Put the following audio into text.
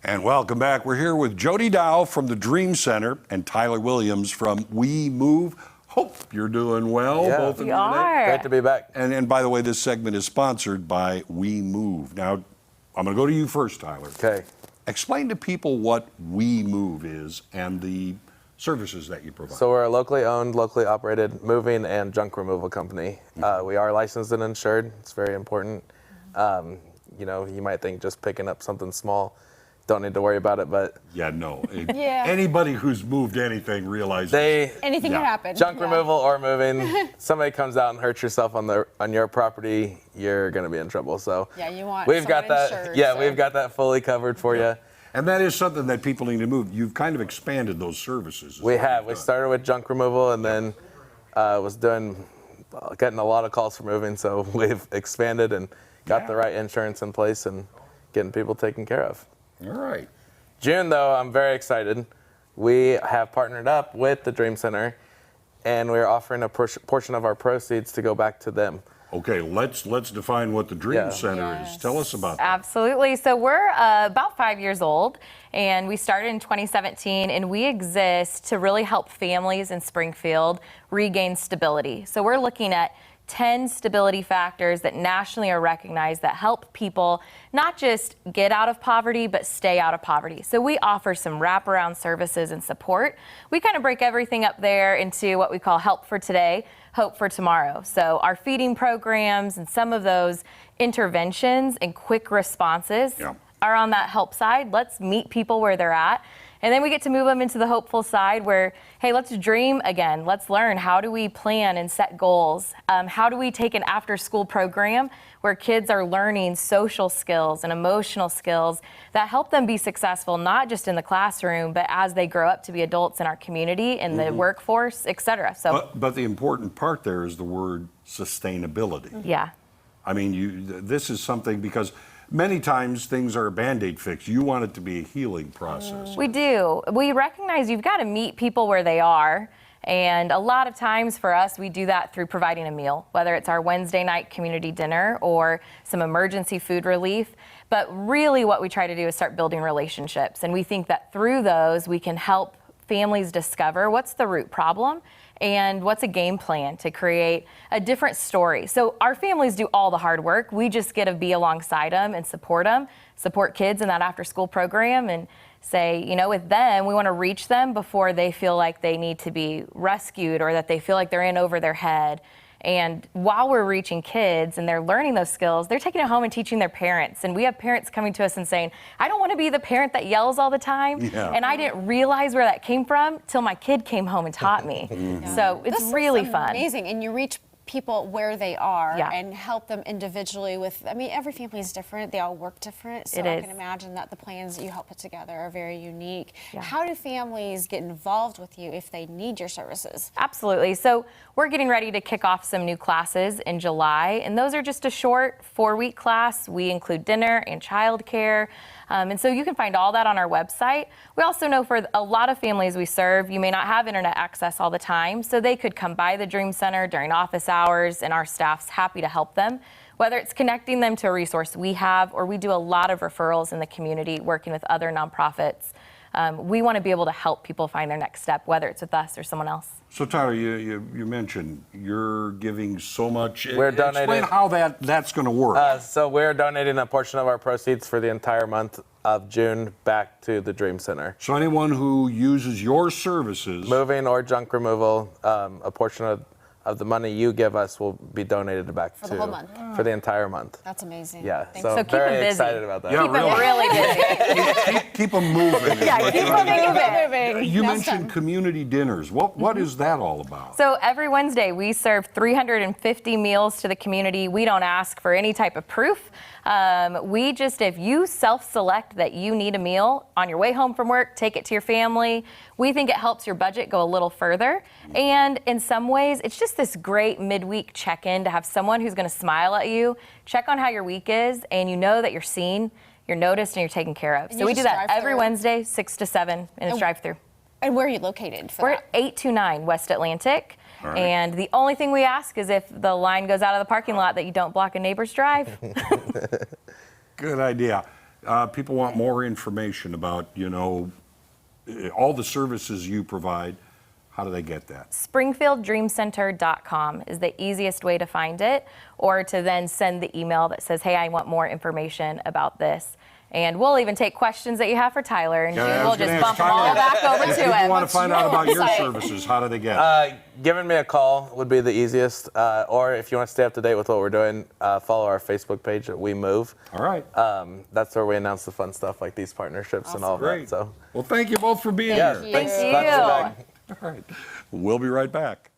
And welcome back. We're here with Jody Dow from the Dream Center and Tyler Williams from We Move. Hope you're doing well, both of you today. Great to be back. And by the way, this segment is sponsored by We Move. Now, I'm going to go to you first, Tyler. Okay. Explain to people what We Move is and the services that you provide. So we're a locally owned, locally operated moving and junk removal company. We are licensed and insured. It's very important. You know, you might think just picking up something small, don't need to worry about it, but anybody who's moved anything realizes anything can happen. Junk removal or moving, somebody comes out and hurts yourself on your property, you're going to be in trouble. So you want we've got that. insured, We've got that fully covered for you. And that is something that people need to move. You've kind of expanded those services. We have. We started with junk removal and then was getting a lot of calls for moving, so we've expanded and got the right insurance in place and getting people taken care of. All right. June, though, I'm very excited. We have partnered up with the Dream Center, and we're offering a portion of our proceeds to go back to them. Okay, let's define what the Dream Center is. Tell us about that. Absolutely. So we're about 5 years old, and we started in 2017, and we exist to really help families in Springfield regain stability. So we're looking at 10 stability factors that nationally are recognized that help people not just get out of poverty, but stay out of poverty. So we offer some wraparound services and support. We kind of break everything up there into what we call help for today, hope for tomorrow. So our feeding programs and some of those interventions and quick responses are on that help side. Let's meet people where they're at. And then we get to move them into the hopeful side where, hey, let's dream again. Let's learn. How do we plan and set goals? How do we take an after-school program where kids are learning social skills and emotional skills that help them be successful, not just in the classroom, but as they grow up to be adults in our community, in the workforce, et cetera. So, but the important part there is the word sustainability. Yeah. I mean, this is something because many times things are a Band-Aid fix. You want it to be a healing process. We do. We recognize you've got to meet people where they are. And a lot of times for us, we do that through providing a meal, whether it's our Wednesday night community dinner or some emergency food relief. But really what we try to do is start building relationships. And we think that through those, we can help families discover what's the root problem and what's a game plan to create a different story. So our families do all the hard work. We just get to be alongside them and support kids in that after-school program and say, you know, with them, we want to reach them before they feel like they need to be rescued or that they feel like they're in over their head. And while we're reaching kids and they're learning those skills, they're taking it home and teaching their parents. And we have parents coming to us and saying, I don't want to be the parent that yells all the time. And I didn't realize where that came from till my kid came home and taught me. So it's really fun. Amazing. And you reach people where they are and help them individually with, I mean, every family is different. They all work different. So I can imagine that the plans that you help put together are very unique. How do families get involved with you if they need your services? Absolutely. So we're getting ready to kick off some new classes in July, and those are just a short 4-week class. We include dinner and childcare. And so you can find all that on our website. We also know for a lot of families we serve, you may not have internet access all the time, so they could come by the Dream Center during office hours, and our staff's happy to help them. Whether it's connecting them to a resource we have, or we do a lot of referrals in the community working with other nonprofits. We want to be able to help people find their next step, whether it's with us or someone else. So Tyler, you mentioned you're giving so much. We're donating. Explain how that's going to work. So we're donating a portion of our proceeds for the entire month of June back to the Dream Center. So anyone who uses your services, moving or junk removal, a portion of the money you give us will be donated back for the whole month. For the entire month. That's amazing. Yeah, so keep very them busy. excited about that. Yeah, Keep them really busy. keep them moving. Keep them moving. You mentioned community dinners. What is that all about? So every Wednesday we serve 350 meals to the community. We don't ask for any type of proof. If you self-select that you need a meal on your way home from work, take it to your family. We think it helps your budget go a little further. And in some ways, it's just this great midweek check-in to have someone who's going to smile at you, check on how your week is, and you know that you're seen, you're noticed, and you're taken care of. So we do that every Wednesday, 6 to 7, and it's drive-through. And where are you located for We're that? at 829 West Atlantic. Right. And the only thing we ask is if the line goes out of the parking lot that you don't block a neighbor's drive. Good idea. people want more information about, all the services you provide, how do they get that? SpringfieldDreamCenter.com is the easiest way to find it, or to then send the email that says, hey, I want more information about this. And we'll even take questions that you have for Tyler, and we'll just bump them all back over to If him. people want to find out about your services, how do they get it? Giving me a call would be the easiest, or if you want to stay up to date with what we're doing, follow our Facebook page at We Move. All right. That's where we announce the fun stuff like these partnerships and all Great. that. So, well, thank you both for being yeah, here. thanks. Thank Glad to be you. back. All right. We'll be right back.